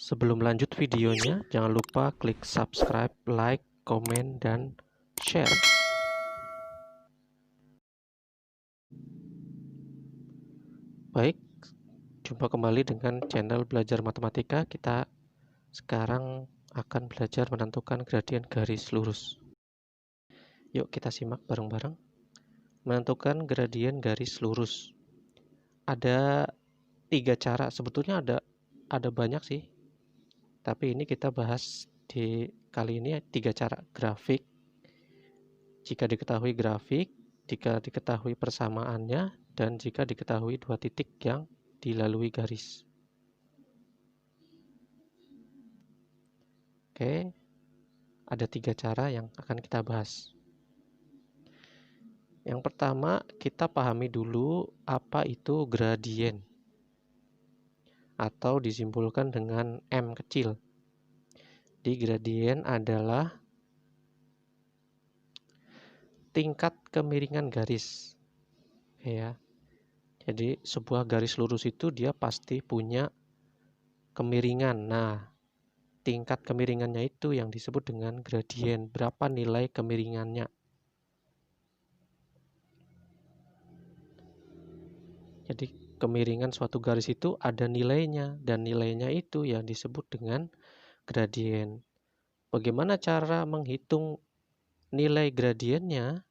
Sebelum lanjut videonya, jangan lupa klik subscribe, like, komen, dan share. Baik, jumpa kembali dengan channel Belajar Matematika. Kita sekarang akan belajar menentukan gradien garis lurus. Yuk kita simak bareng-bareng. Menentukan gradien garis lurus. Ada 3 cara, sebetulnya ada banyak sih. Tapi ini kita bahas di kali ini 3 cara. Grafik, jika diketahui grafik, jika diketahui persamaannya, dan jika diketahui 2 titik yang dilalui garis. Oke, ada 3 cara yang akan kita bahas. Yang pertama, kita pahami dulu apa itu gradien, atau disimpulkan dengan M kecil. Di gradien adalah tingkat kemiringan garis. Ya. Jadi sebuah garis lurus itu dia pasti punya kemiringan. Nah, tingkat kemiringannya itu yang disebut dengan gradien. Berapa nilai kemiringannya? Jadi kemiringan suatu garis itu ada nilainya, dan nilainya itu yang disebut dengan gradien. Bagaimana cara menghitung nilai gradiennya?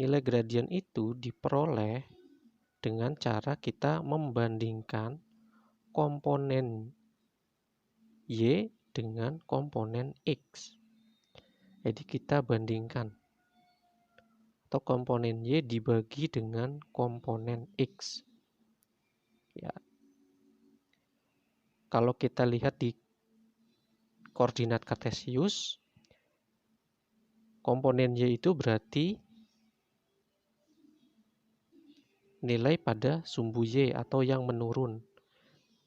Nilai gradien itu diperoleh dengan cara kita membandingkan komponen Y dengan komponen X. Jadi kita bandingkan, atau komponen Y dibagi dengan komponen X. Ya. Kalau kita lihat di koordinat kartesius, komponen Y itu berarti nilai pada sumbu Y atau yang menurun.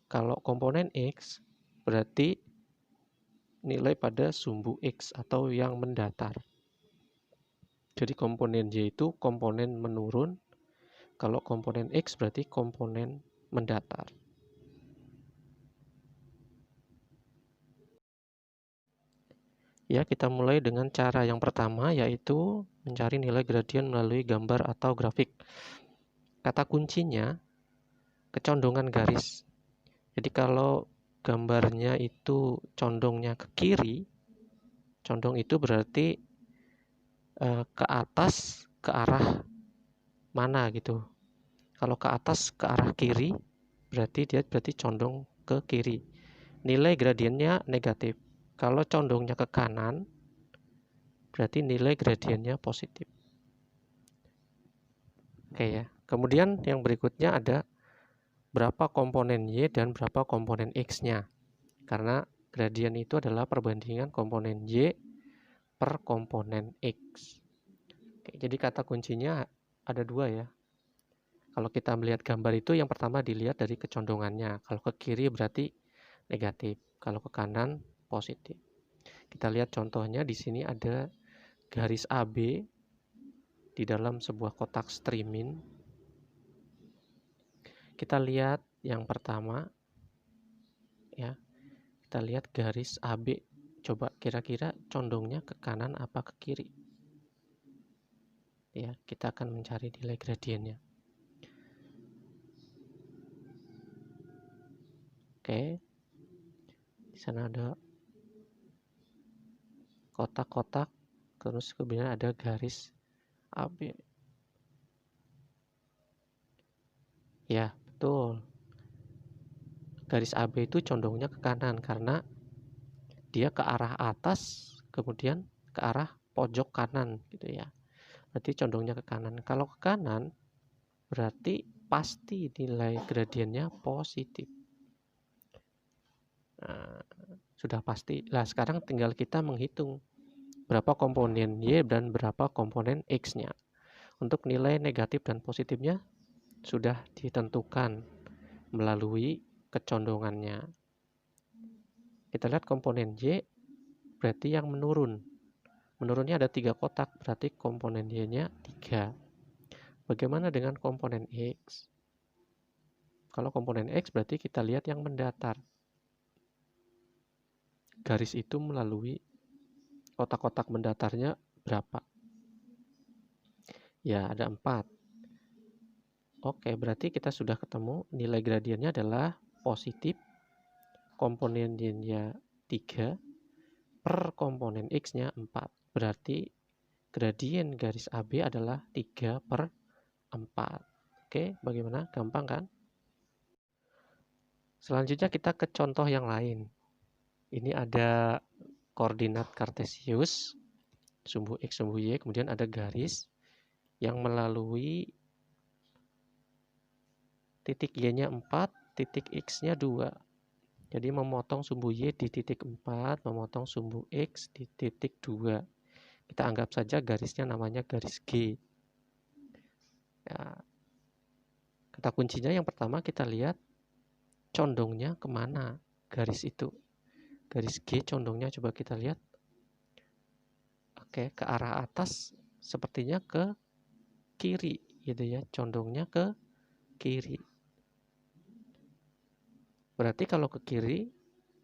Kalau komponen X berarti nilai pada sumbu X atau yang mendatar. Jadi komponen Y itu komponen menurun, kalau komponen X berarti komponen mendatar. Ya, kita mulai dengan cara yang pertama, yaitu mencari nilai gradien melalui gambar atau grafik. Kata kuncinya kecondongan garis. Jadi kalau gambarnya itu condongnya ke kiri, condong itu berarti ke atas ke arah mana gitu. Kalau ke atas ke arah kiri, berarti dia condong ke kiri. Nilai gradiennya negatif. Kalau condongnya ke kanan, berarti nilai gradiennya positif. Oke ya. Kemudian yang berikutnya ada berapa komponen Y dan berapa komponen X-nya. Karena gradien itu adalah perbandingan komponen Y per komponen X. Oke, jadi kata kuncinya ada 2 ya. Kalau kita melihat gambar itu, yang pertama dilihat dari kecondongannya. Kalau ke kiri berarti negatif, kalau ke kanan positif. Kita lihat contohnya di sini ada garis AB di dalam sebuah kotak streaming. Kita lihat yang pertama ya. Kita lihat garis AB. Coba kira-kira condongnya ke kanan apa ke kiri? Ya, kita akan mencari nilai gradiennya. Oke. Di sana ada kotak-kotak, terus kemudian ada garis AB. Ya, betul. Garis AB itu condongnya ke kanan karena dia ke arah atas, kemudian ke arah pojok kanan gitu ya. Berarti condongnya ke kanan. Kalau ke kanan berarti pasti nilai gradiennya positif. Nah, sudah pasti. Nah, sekarang tinggal kita menghitung berapa komponen Y dan berapa komponen X-nya. Untuk nilai negatif dan positifnya sudah ditentukan melalui kecondongannya. Kita lihat komponen Y berarti yang menurun. Menurunnya ada 3 kotak, berarti komponen Y-nya 3. Bagaimana dengan komponen X? Kalau komponen X berarti kita lihat yang mendatar. garis itu melalui kotak-kotak mendatarnya berapa? Ya, ada 4. Oke, berarti kita sudah ketemu nilai gradiennya adalah positif, komponennya 3, per komponen X-nya 4. Berarti gradien garis AB adalah 3/4. Oke, bagaimana? Gampang kan? Selanjutnya kita ke contoh yang lain. Ini ada koordinat kartesius, sumbu X, sumbu Y, kemudian ada garis yang melalui titik Y-nya 4, titik X-nya 2. Jadi memotong sumbu Y di titik 4, memotong sumbu X di titik 2. Kita anggap saja garisnya namanya garis G. Ya. Kata kuncinya yang pertama kita lihat condongnya kemana garis itu. Garis G condongnya coba kita lihat. Oke, ke arah atas sepertinya ke kiri gitu ya, condongnya ke kiri. Berarti kalau ke kiri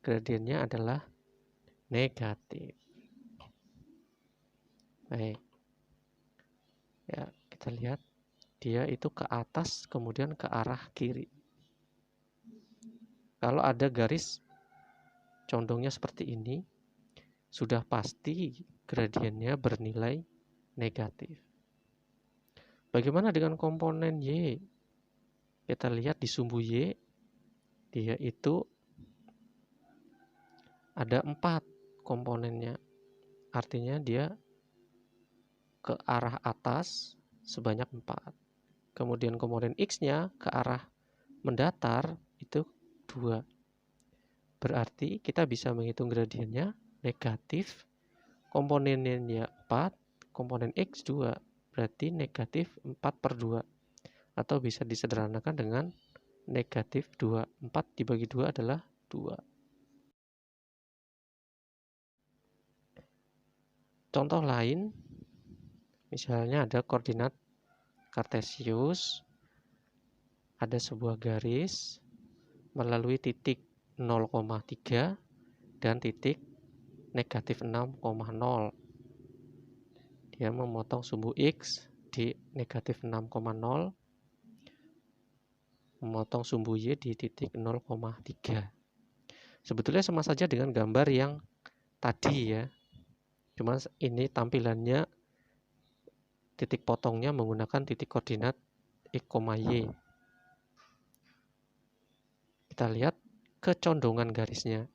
gradiennya adalah negatif. Baik. Ya, kita lihat dia itu ke atas kemudian ke arah kiri. Kalau ada garis condongnya seperti ini, sudah pasti gradiennya bernilai negatif. Bagaimana dengan komponen Y? Kita lihat di sumbu Y, dia itu ada 4 komponennya. Artinya dia ke arah atas sebanyak 4. Kemudian komponen X-nya ke arah mendatar itu 2. Berarti kita bisa menghitung gradiennya negatif, komponennya 4, komponen X 2. Berarti negatif 4/2. Atau bisa disederhanakan dengan negatif 2. 4 dibagi 2 adalah 2. Contoh lain, misalnya ada koordinat kartesius, ada sebuah garis melalui titik 0,3 dan titik negatif 6,0. Dia memotong sumbu X di negatif 6,0, memotong sumbu Y di titik 0,3. Sebetulnya sama saja dengan gambar yang tadi ya. Cuma ini tampilannya titik potongnya menggunakan titik koordinat X, Y. Kita lihat kecondongan garisnya.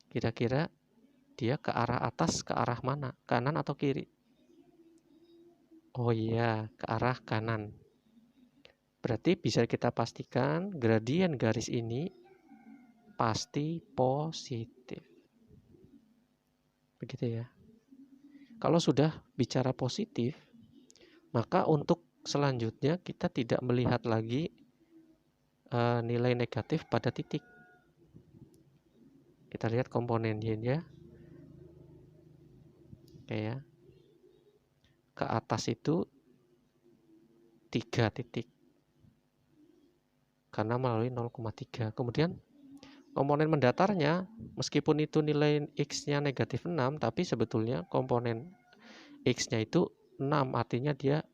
Kira-kira dia ke arah atas, ke arah mana? Kanan atau kiri? Oh iya, ke arah kanan. Berarti bisa kita pastikan gradien garis ini pasti positif. Begitu ya. Kalau sudah bicara positif, maka untuk selanjutnya kita tidak melihat lagi nilai negatif pada titik. Kita lihat komponen Y-nya. Oke ya. Ke atas itu 3 titik. Karena melalui 0,3. Kemudian komponen mendatarnya, meskipun itu nilai X-nya negatif 6, tapi sebetulnya komponen X-nya itu 6. Artinya dia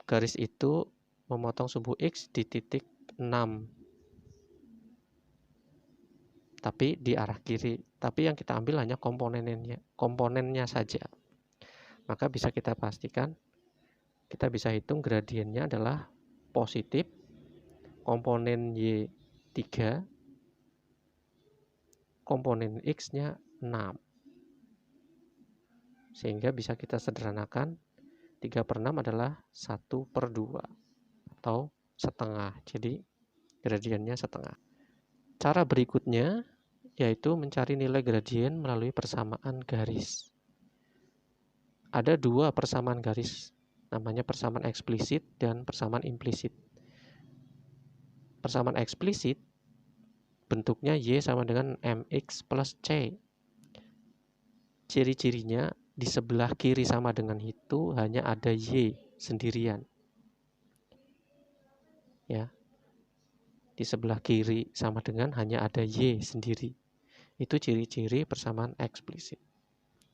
garis itu memotong sumbu X di titik 6. Tapi di arah kiri. Tapi yang kita ambil hanya komponennya saja. Maka bisa kita pastikan, kita bisa hitung gradiennya adalah positif, komponen Y 3, komponen X-nya 6. Sehingga bisa kita sederhanakan 3/6 adalah 1/2 atau setengah. Jadi gradiennya setengah. Cara berikutnya yaitu mencari nilai gradien melalui persamaan garis. Ada 2 persamaan garis, namanya persamaan eksplisit dan persamaan implisit. Persamaan eksplisit bentuknya Y sama dengan MX plus C. Ciri-cirinya di sebelah kiri sama dengan itu hanya ada Y sendirian. Ya. Di sebelah kiri sama dengan hanya ada Y sendiri. Itu ciri-ciri persamaan eksplisit.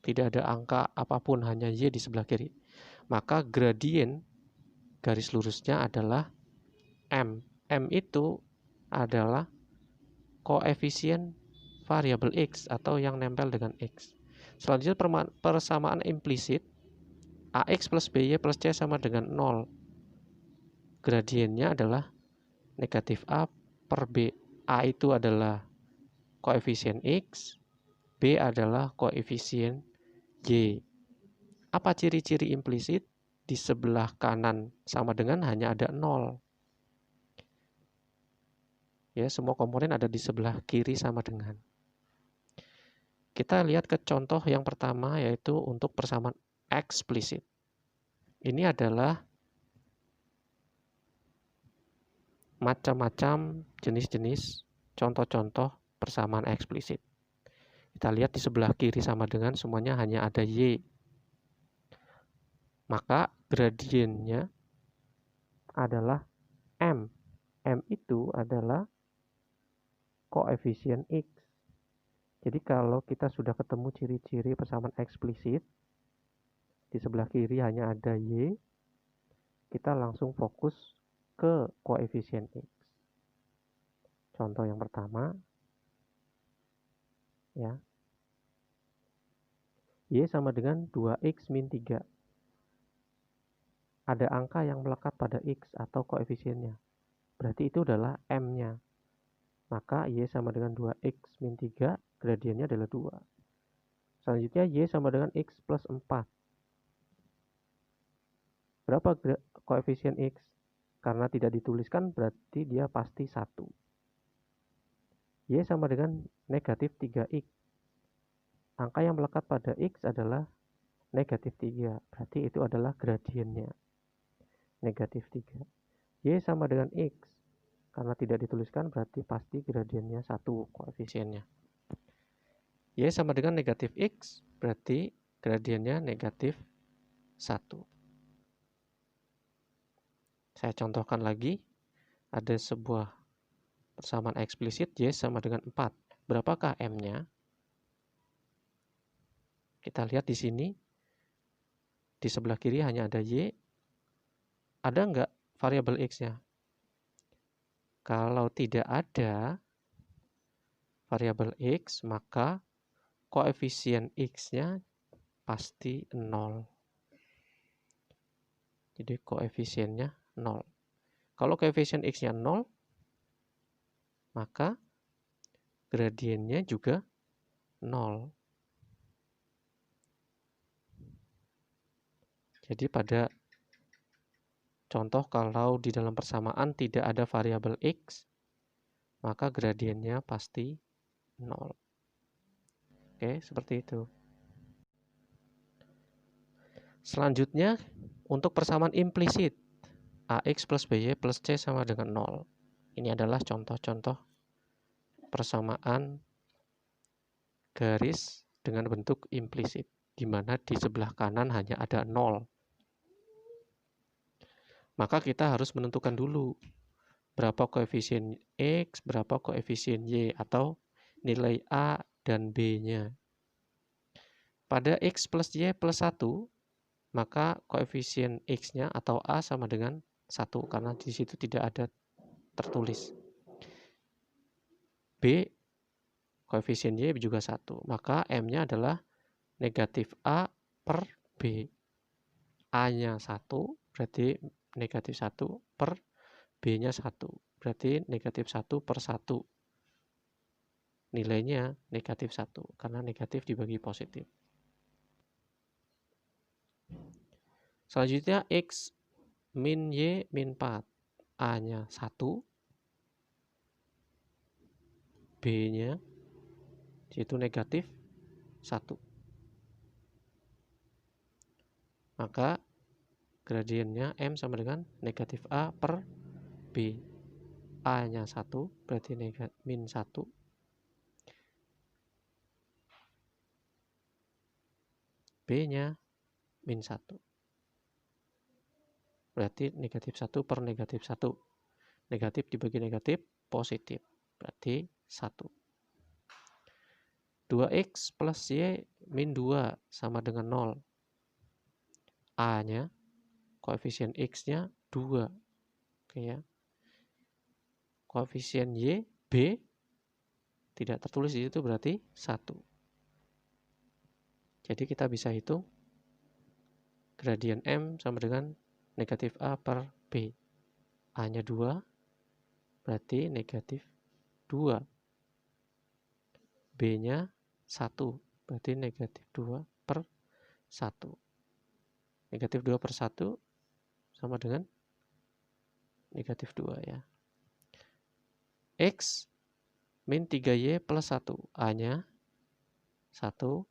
Tidak ada angka apapun, hanya Y di sebelah kiri. Maka gradien garis lurusnya adalah M. M itu adalah koefisien variabel X atau yang nempel dengan X. Selanjutnya persamaan implisit AX plus BY plus C sama dengan 0. Gradiennya adalah negatif A per B. A itu adalah koefisien X, B adalah koefisien Y. Apa ciri-ciri implisit? Di sebelah kanan sama dengan hanya ada 0. Ya, semua komponen ada di sebelah kiri sama dengan. Kita lihat ke contoh yang pertama, yaitu untuk persamaan eksplisit. Ini adalah macam-macam jenis-jenis contoh-contoh persamaan eksplisit. Kita lihat di sebelah kiri sama dengan semuanya hanya ada Y. Maka gradiennya adalah M. M itu adalah koefisien X. Jadi kalau kita sudah ketemu ciri-ciri persamaan eksplisit, di sebelah kiri hanya ada Y, kita langsung fokus ke koefisien X. Contoh yang pertama, ya, Y sama dengan 2X min 3. Ada angka yang melekat pada X atau koefisiennya. Berarti itu adalah M-nya. Maka Y sama dengan 2X min 3, gradiennya adalah 2. Selanjutnya Y sama dengan X plus 4. Berapa koefisien X? Karena tidak dituliskan berarti dia pasti 1. Y sama dengan negatif 3X. Angka yang melekat pada X adalah negatif 3. Berarti itu adalah gradiennya. Negatif 3. Y sama dengan X. Karena tidak dituliskan berarti pasti gradiennya 1 koefisiennya. Y sama dengan negatif X. Berarti gradiennya negatif 1. Saya contohkan lagi. Ada sebuah persamaan eksplisit Y sama dengan 4. Berapakah M-nya? Kita lihat di sini. Di sebelah kiri hanya ada Y. Ada nggak variabel X-nya? Kalau tidak ada variabel X, maka koefisien X-nya pasti 0. Jadi koefisiennya 0. Kalau koefisien X-nya 0, maka gradiennya juga 0. Jadi pada contoh kalau di dalam persamaan tidak ada variabel X, maka gradiennya pasti 0. Oke, seperti itu. Selanjutnya, untuk persamaan implisit, AX plus BY plus C sama dengan 0. Ini adalah contoh-contoh persamaan garis dengan bentuk implisit, di mana di sebelah kanan hanya ada 0. Maka kita harus menentukan dulu berapa koefisien X, berapa koefisien Y, atau nilai A dan B-nya. Pada X plus Y plus 1, maka koefisien X-nya atau A sama dengan 1, karena di situ tidak ada tertulis. B, koefisien Y juga 1, maka M-nya adalah negatif A per B. A-nya 1, berarti negatif 1 per B-nya 1, berarti negatif 1 per 1. Nilainya negatif 1, karena negatif dibagi positif. Selanjutnya X min Y min 4. A-nya 1, B-nya yaitu negatif 1. Maka gradiennya M sama dengan negatif A per B. A-nya 1, berarti min 1. B-nya min 1. Berarti negatif 1 per negatif 1. Negatif dibagi negatif, positif. Berarti 1. 2x plus y min 2 sama dengan 0. A-nya, koefisien x-nya 2. Oke ya. Koefisien y, b, tidak tertulis di situ berarti 1. Jadi kita bisa hitung gradien M sama dengan negatif A per B. A-nya 2, berarti negatif 2. B-nya 1, berarti negatif 2 per 1. Negatif 2 per 1 sama dengan negatif 2 ya. X min 3Y plus 1. A-nya 1,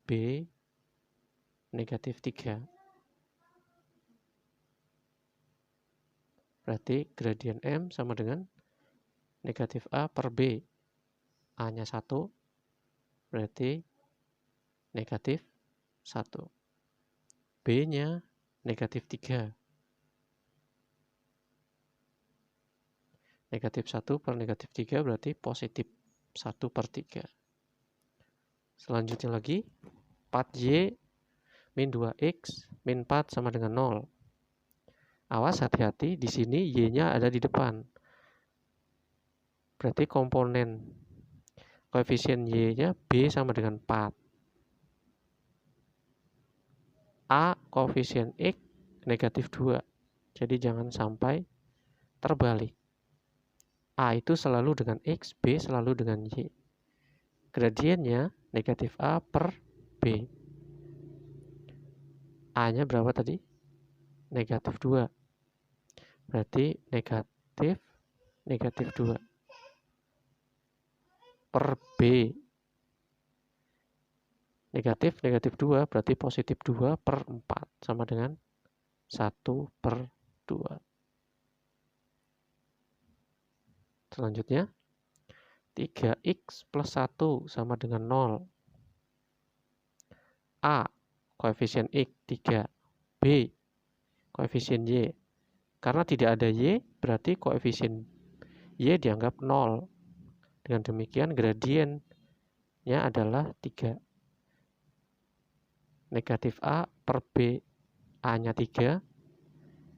B negatif 3. Berarti gradien M sama dengan negatif A per B. A-nya 1, berarti negatif 1. B-nya negatif 3. Negatif 1 per negatif 3 berarti positif 1 per 3. Selanjutnya lagi, 4Y min 2X min 4 sama dengan 0. Awas hati-hati, di sini Y-nya ada di depan. Berarti komponen koefisien Y-nya B sama dengan 4. A koefisien X negatif 2. Jadi jangan sampai terbalik. A itu selalu dengan X, B selalu dengan Y. Gradiennya negatif A per B. A-nya berapa tadi? Negatif 2. Berarti negatif 2 per B. Negatif 2 berarti positif 2 per 4 sama dengan 1 per 2. Selanjutnya 3x plus 1 sama dengan 0. A koefisien X 3, B koefisien Y. Karena tidak ada Y, berarti koefisien Y dianggap 0. Dengan demikian gradiennya adalah 3. Negatif A per B, A-nya 3,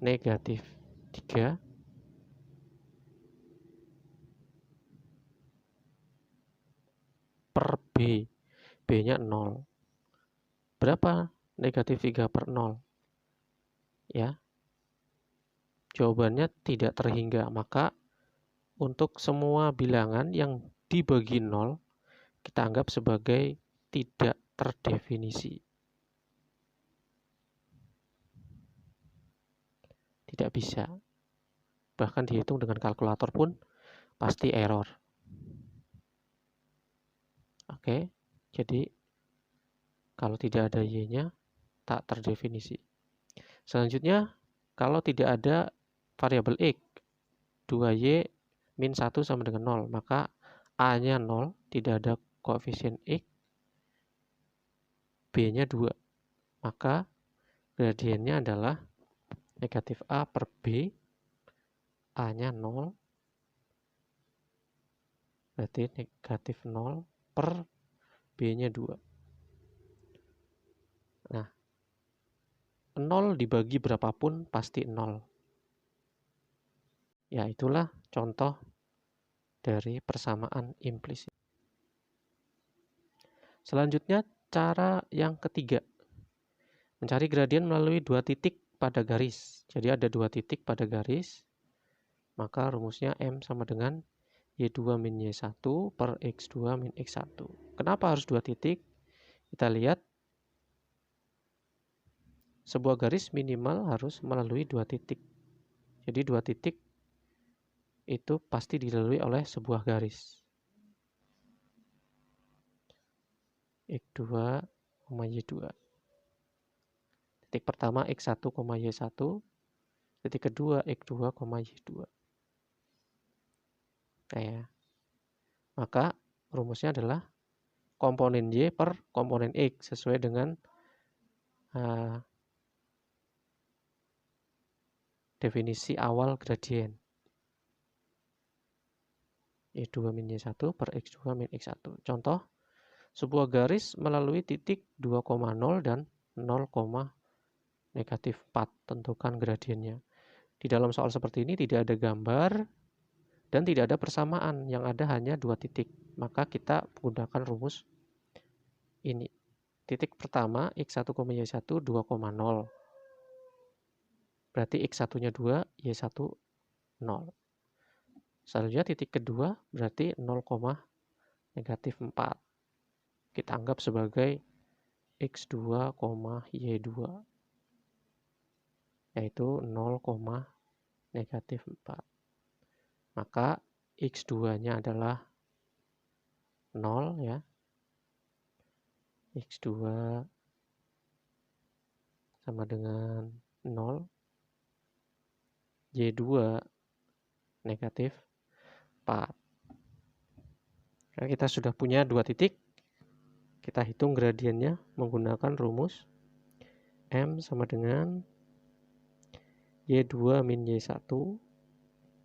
negatif 3, per B, B-nya 0. Berapa negatif 3 per 0? Ya, jawabannya tidak terhingga. Maka untuk semua bilangan yang dibagi 0, kita anggap sebagai tidak terdefinisi. Tidak bisa. Bahkan dihitung dengan kalkulator pun pasti error. Oke, jadi kalau tidak ada Y-nya, tak terdefinisi. Selanjutnya, kalau tidak ada variabel X, 2Y min 1 sama dengan 0, maka A-nya 0, tidak ada koefisien X, B-nya 2. Maka gradiennya adalah negatif A per B, A-nya 0, berarti negatif 0 per B-nya 2. Nah, 0 dibagi berapapun pasti 0. Ya, itulah contoh dari persamaan implisit. Selanjutnya, cara yang ketiga. Mencari gradien melalui 2 titik pada garis. Jadi ada 2 titik pada garis. Maka rumusnya M sama dengan Y2 min Y1 per X2 min X1. Kenapa harus 2 titik? Kita lihat. Sebuah garis minimal harus melalui 2 titik. Jadi 2 titik itu pasti dilalui oleh sebuah garis. X2, Y2. Titik pertama X1, Y1. Titik kedua X2, Y2. Nah ya. Maka rumusnya adalah komponen Y per komponen X sesuai dengan definisi awal gradien. Y2 min Y1 per X2 min X1. Contoh, Sebuah garis melalui titik 2,0 dan 0, negatif 4. Tentukan gradiennya. Di dalam soal seperti ini tidak ada gambar dan tidak ada persamaan, yang ada hanya 2 titik. Maka kita menggunakan rumus ini. Titik pertama x1, y1 2,0. Berarti x1-nya 2, y1 0. Selanjutnya titik kedua berarti 0, negatif 4. Kita anggap sebagai x2, y2, yaitu 0, negatif 4. Maka x2-nya adalah 0 ya. X2 sama dengan 0. Y2 negatif 4. Nah, kita sudah punya 2 titik. Kita hitung gradiennya menggunakan rumus M sama dengan Y2 min Y1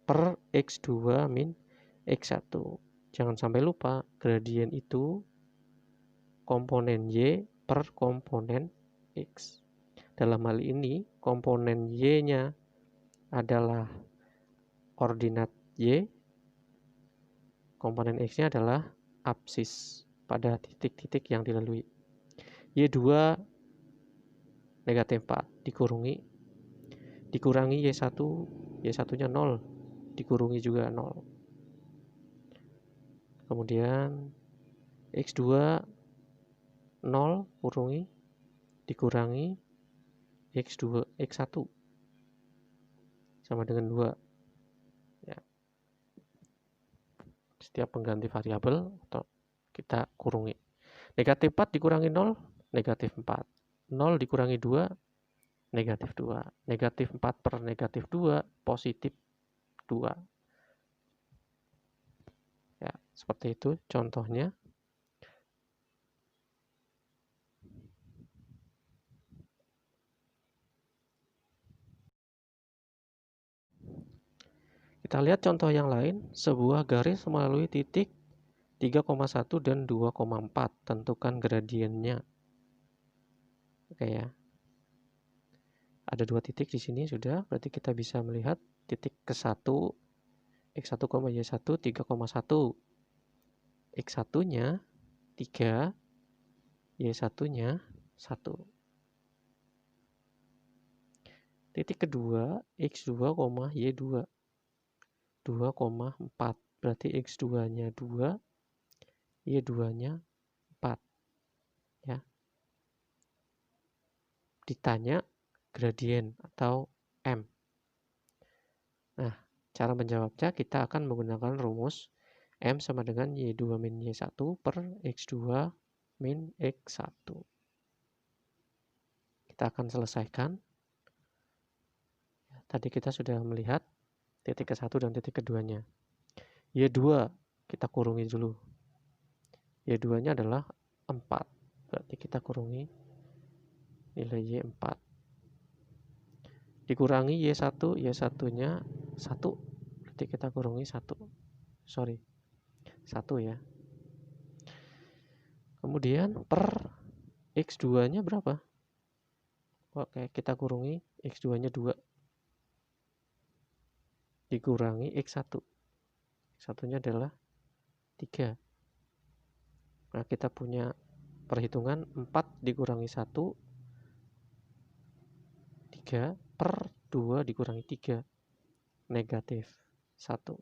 per X2 min X1. Jangan sampai lupa, gradien itu komponen Y per komponen X. Dalam hal ini, komponen Y-nya adalah ordinat Y, komponen X-nya adalah absis pada titik-titik yang dilalui. Y2 negatif 4 dikurangi Y1, Y1-nya 0, dikurungi juga 0. Kemudian X2 0 dikurangi X2, X1 sama dengan 2. Ya. Setiap pengganti variabel atau kita kurungi. Negatif 4 dikurangi 0, negatif 4. 0 dikurangi 2, negatif 2. Negatif 4 per negatif 2, positif 2. Ya, seperti itu contohnya. Kita lihat contoh yang lain, sebuah garis melalui titik 3,1 dan 2,4. Tentukan gradiennya. Oke ya. Ada 2 titik di sini sudah, berarti kita bisa melihat titik ke-1 x1, y1 3,1. X1-nya 3, y1-nya 1. Titik kedua x2, y2 2,4. Berarti x2-nya 2, y2-nya 4. Ya. Ditanya gradien atau M. Nah, cara menjawabnya kita akan menggunakan rumus M sama dengan Y2 min Y1 per X2 min X1. Kita akan selesaikan. Tadi kita sudah melihat titik ke-1 dan titik keduanya. Y2 kita kurungi dulu. Y2-nya adalah 4. Berarti kita kurungi nilai Y4. Dikurangi Y1, Y1-nya 1. Berarti kita kurungi 1. 1 ya. Kemudian per X2-nya berapa? Oke, kita kurungi X2-nya 2. Dikurangi X1. X1-nya adalah 3. Nah, kita punya perhitungan 4 dikurangi 1, 3 per 2 dikurangi 3, negatif 1.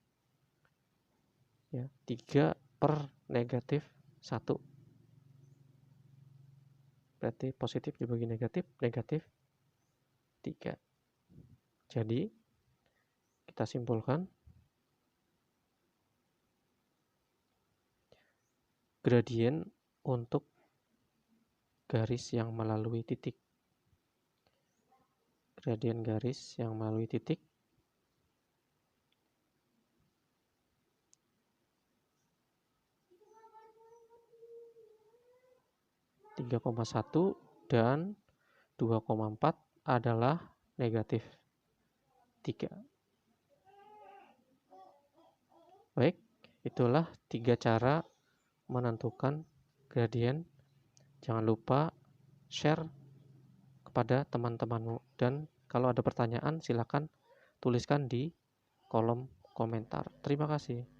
Ya, 3 per negatif 1. Berarti positif dibagi negatif, negatif 3. Jadi, kita simpulkan gradien untuk garis yang melalui titik. Gradien garis yang melalui titik (3,1) dan 2,4 adalah negatif 3. Baik, itulah 3 cara menentukan gradien. Jangan lupa share kepada teman-temanmu, dan kalau ada pertanyaan silakan tuliskan di kolom komentar. Terima kasih.